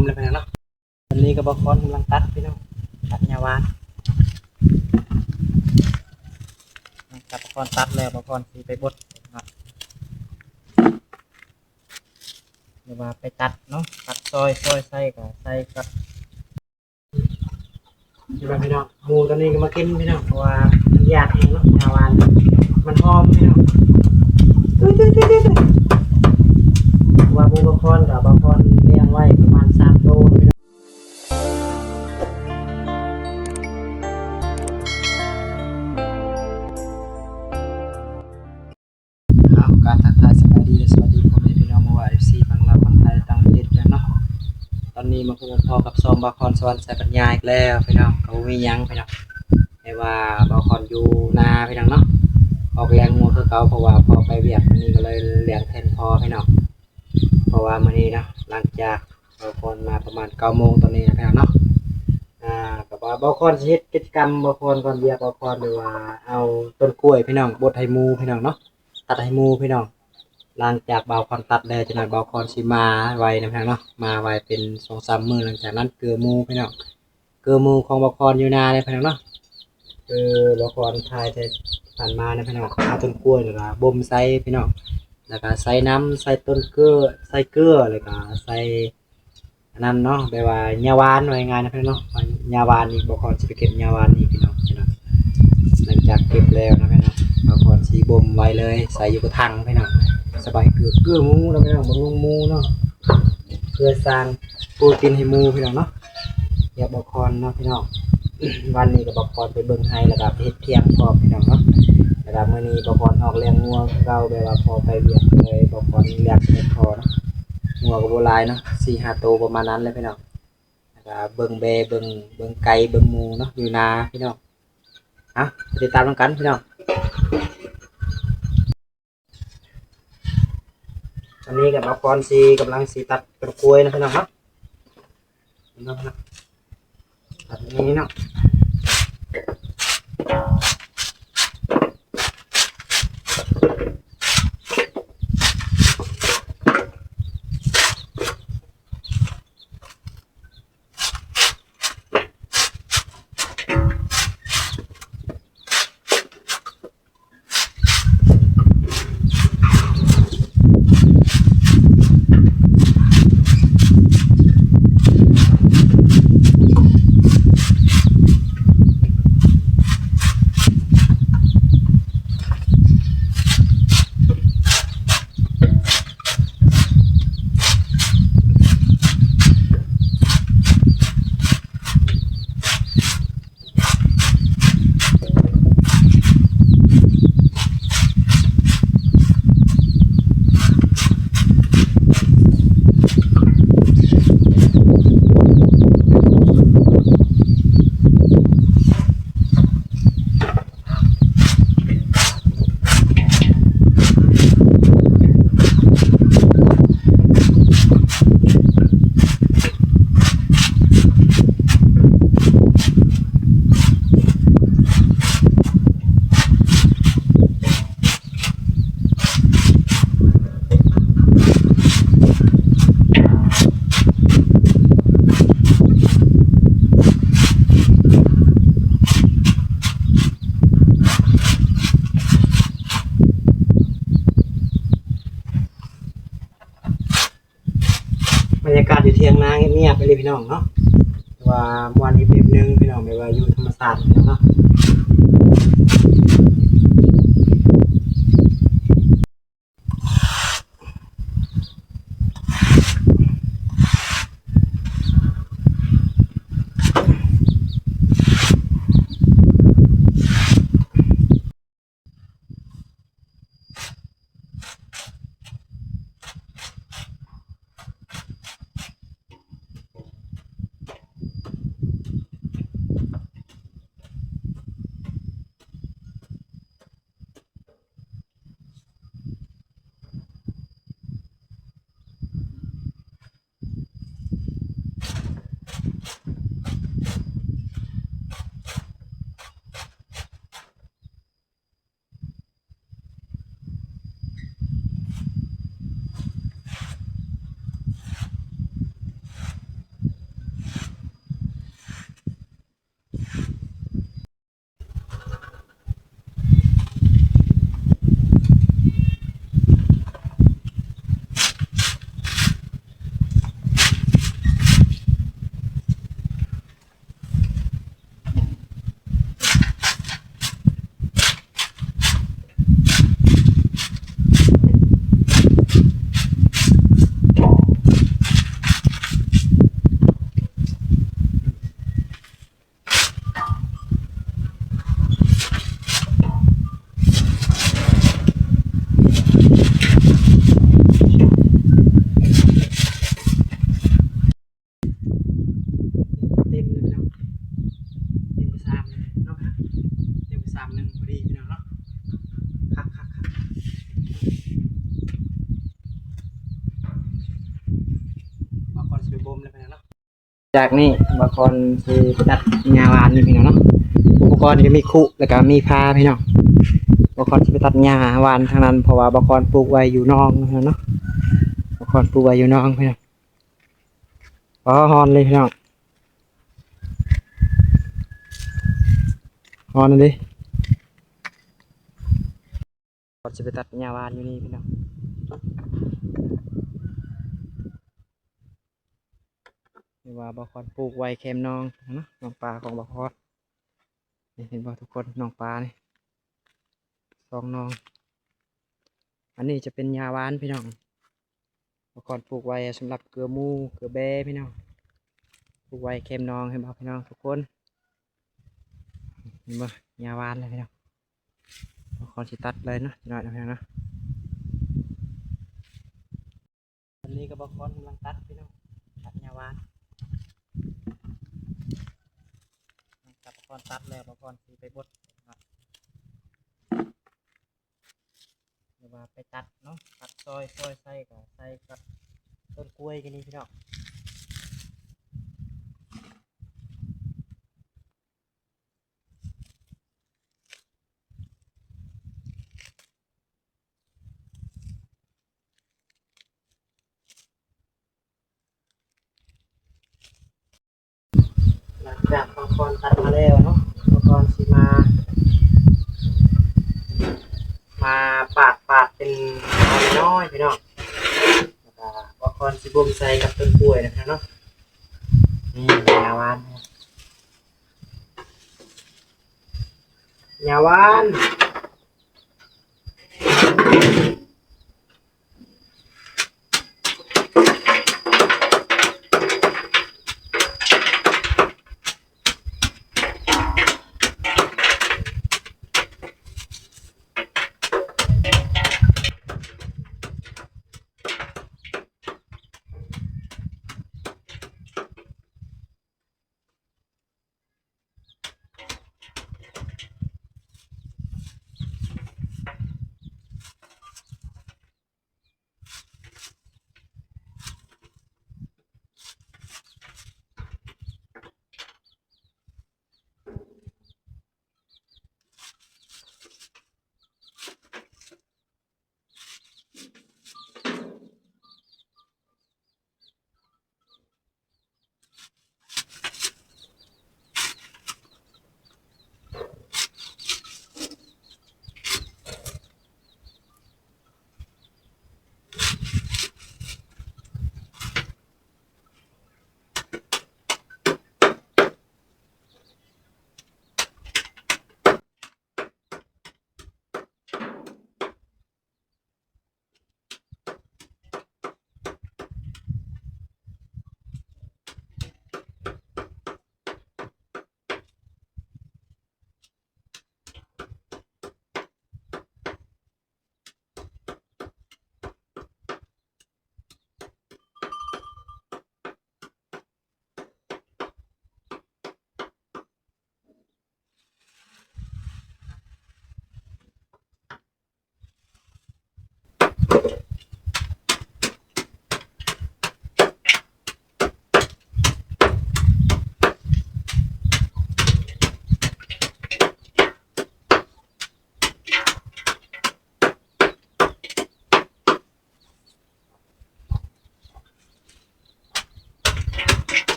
มเลยพี่น้องเนาะตอนนี้ก็บางคนกำลังตัดพี่น้องตัดยาวานกับบางคนตัดแล้วบางคนสีไปบดนะหรือว่าไปตัดเนาะตัดซอยใส่กับใส่กับพี่น้องหมูตอนนี้ก็มากินพี่น้องเพราะว่ามันยากเองเนาะยาวานมันหอมพี่น้องว่าหมูบางคนกับบางคนเลี้ยงไว้ประมาณ3 โลพี่น้องการทักทายสวัสดีพ่อแม่พี่น้องว่า FC ฝั่งลาวฝั่งไทยต่างประเทศกันเนาะตอนนี้มาพบพอกับซอมบาคอนสวรรค์ใส่ปัญญาอีกแล้วพี่น้องเขามียังพี่น้องแต่ว่าบาคอนอยู่นาพี่น้องเนาะออกแรงงัวคือเก่าเพราะว่าพอไปเวียกมื้อนี้ก็เลยเลี้ยงแทนพอพี่น้องเพราะว่ามื้อนี้เนาะหลังจากบาคอนมาประมาณ9 โมงตอนนี้นะพี่น้องเนาะก็ว่าบาคอนสิเฮ็ดกิจกรรมบาคอนก่อนเวียกบาคอนหรือว่าเอาต้นกล้วยพี่น้องบดให้หมูพี่น้องเนาะตัดให้หมูพี่น้องหลังจากเบาคอนตัดแล้วจะหน่อยเบาคอนสิมาไวนะพี่น้องเนาะมาไวเป็น 2-3 มื้อหลังจากนั้นเกลือหมูพี่น้องเกลือหมูของเบาคอนอยู่นาเลยพี่น้องเนาะเบาคอนทายจะผ่านมานะพี่น้องเอาต้นกล้วยแล้วก็บ่มใส่พี่น้องแล้วก็ใส่น้ำใส่ต้นเกลือใส่เกลือแล้วก็ใส่อันนั้นเนาะแบบว่าหญ้าหวานว่าง่ายๆนะพี่น้องเนาะหญ้าหวานอีกเบาคอนสิไปเก็บหญ้าหวานอีกพี่น้องหลังจากเก็บแล้วนะพี่น้องเบาคอนสิบ่มไว้เลยใส่อยู่กระถางพี่น้องสบายเกลือหมูแล้วพี่น้องบำรุงหมูเนาะเพื่อสร้างโปรตีนให้หมูพี่น้องเนาะอย่าบกคอนเนาะพี่น้อง วันนี้ก็บกคอนไปเบิ่งไฮแล้วก็ไปเฮ็ดเทียมพร้อมพี่น้องเนาะแล้วก็มื้อนี้บกคอนออกเลี้ยงงัวเราแบบว่าพอไปเวียกเลยบกคอนเลี้ยงเฮ็ดพอเนาะงัวก็บ่หลายเนาะ4-5 ตัวประมาณนั้นเลยพี่น้องแล้วก็เบิ่งแบเบิ่งไก่เบิ่งหมูเนาะอยู่นาพี่น้องติดตามกันพี่น้องตอนนี้กับบางคนสีกำลังสีตัดกระกล้วยนะพี่น้องครับตัดอย่างนี้เนาะบรรยากาศอยู่เที่ยงนาเงียบๆไปเลยพี่น้องเนาะว่าวันอีกแบบนึงพี่น้องแบบว่าอยู่ธรรมศาสตร์เนาะ สิบ่มแล้วพี่น้องเนาะจากนี้บางคนสิตัดหญ้าหวานนี่พี่น้องเนาะอุปกรณ์ก็มีคุแล้วก็มีพาพี่น้องบางคนสิไปตัดหญ้าหวานทางนั้นเพราะว่าบางคนปลูกไว้อยู่นอกเนาะบางคนปลูกไว้อยู่นอกพี่น้องฮอนเลยพี่น้องฮอนเลยก่อนจะไปตัดหญ้าหวานอยู่นี่พี่น้องนี่ว่าบางคนปลูกไว้แคมน้องเนาะน้องปลาของบางคนนี่เห็นบ่ทุกคนน้องปลานี่สองน้องอันนี้จะเป็นหญ้าหวานพี่น้องบางคนปลูกไว้สำหรับเกลือหมูเกลือแบพี่น้องปลูกไว้แคมน้องให้บ่พี่น้องทุกคนเห็นบ่หญ้าหวานเลยพี่น้องบางคนสิตัดเลยเนาะหน่อยนะพี่น้องเนาะอันนี้ก็บางคนกำลังตัดพี่น้องตัดหญ้าหวานกับบางคนตัดแล้วบางคนสิไปบดหรือว่าไปตัดเนาะตัดซอยใส่กับต้นกล้วยกันนี่พี่น้องหลังจากบางคนตัดมาแล้วเนาะบางคนสิมาปาดเป็นน้อยพี่น้องแล้วก็บางคนสิบ่มใส่กับต้นกล้วยนะครับเนาะนี่ยาวานยาวาน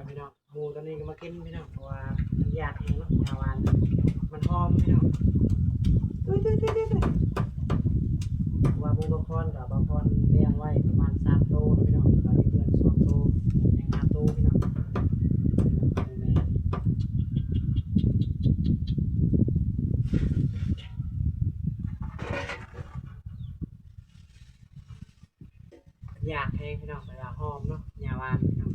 พี่น้องหมูตัวนี้ก็มากินพี่น้องเพราะว่ามันยากเองเนาะยาวานมันหอมพี่น้องว่าหมูบางคนกับบางคนเลี้ยงไว้ประมาณ3 โตพี่น้องตอนนี้เพื่อน2 โตยัง5 โตพี่น้องอยากให้พี่น้องเวลาหอมเนาะยาวานพี่น้อง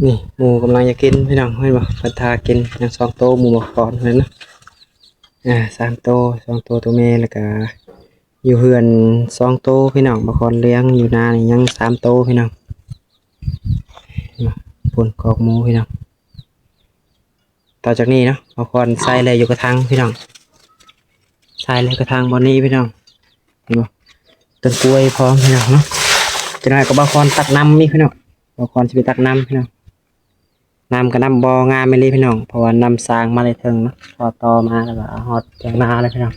นี่หมูกำลังจะกินพี่น้องเห็นบ่พันธากินยังสองโตหมูบอกก่อนเลยนะสามโตสองโตตัวแม่แล้วก็อยู่เฮือนสองโตพี่น้องบางคนเลี้ยงอยู่นานี่ยังสามโตพี่น้องปุ่นกอกหมูพี่น้องต่อจากนี้เนาะบางคนใส่เลยอยู่กระทังพี่น้องใส่เลยกระทังบนนี้พี่น้องเห็นบ่ต้นกล้วยพร้อมพี่น้องเนาะจะได้ก็บางคนตักน้ำนี่พี่น้องบางคนจะไปตักน้ำพี่น้องน้ำกับน้ำบ่องามไม่เลยพี่น้องเพราะว่าน้ำสร้างมาเลยถึงเนาะต่อมาแล้วก็หอดเถียงนาเลยพี่น้อง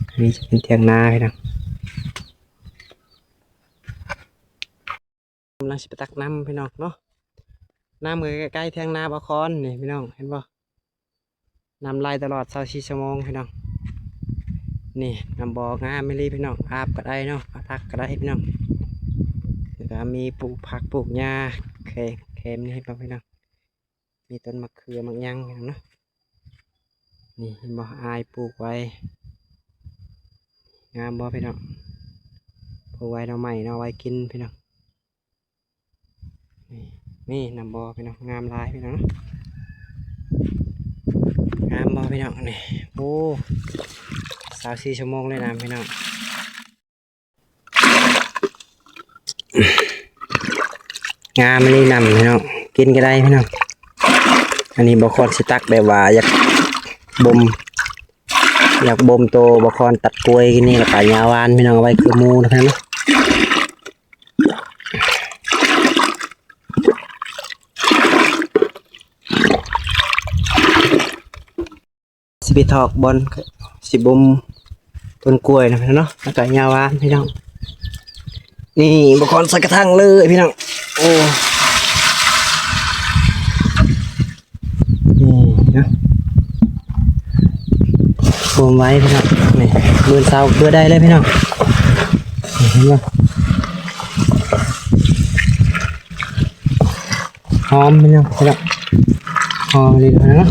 อันนี้จะเป็นเถียงนาพี่น้องกำลังจะไปตักน้ำพี่น้องเนาะน้ำมือใกล้ๆเถียงนาบางคนนี่พี่น้องเห็นบ่น้ำไหลตลอด24 ชั่วโมงพี่น้องนี่น้ำบ่องามไม่เลยพี่น้องอาบก็ได้เนาะตักก็ได้พี่น้องแล้วก็มีปลูกผักปลูกหญ้าเค็มนี่ให้พี่น้องมีต้นมะเขือมะยังเนาะนี่เห็นบ่อายปลูกไว้งามบ่พี่น้องปลูกไว้เราใหม่เราไว้กินพี่น้องนี่น้ำบ่พี่น้องงามลายพี่น้องเนาะงามบ่พี่น้องนี่โอ้24 ชั่วโมงเลยน้ำพี่น้องงามเลยน้ำพี่น้องกินก็ได้พี่น้องอันนี้บางคนสิตักแบบว่าอยากบ่มโตบางคนตัดกล้วยนี่แล้วก็ยาวานพี่น้องเอาไว้คือหมูนะครับเนาะสิไปถอกบอลสิบ่มต้นกล้วยนะพี่น้องเนาะแล้วก็ยาวานพี่น้องนี่บางคนใส่กระถางเลยพี่น้องโอ้นี่นะบ่มไว้พี่น้องนี่มือเสาเพื่อได้เลยพี่น้องเห็นป่ะหอมพี่น้องพี่น้องหอมเลยนะเน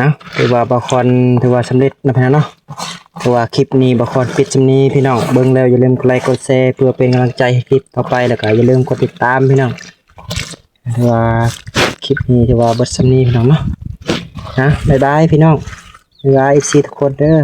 าะถือว่าบางคนถือว่าสำเร็จนะพี่น้องเนาะถือว่าคลิปนี้บางคนปิดจำนี้พี่น้องเบิ่งแล้วอย่าลืมกดไลค์กดแชร์เพื่อเป็นกำลังใจให้คลิปต่อไปแล้วก็อย่าลืมกดติดตามพี่น้องถือว่าคลิปนี้ถือว่าเบิดจำนี้พี่น้องเนาะบ๊ายบายพี่น้องบ๊ายบาย FC ทุกคนเด้อ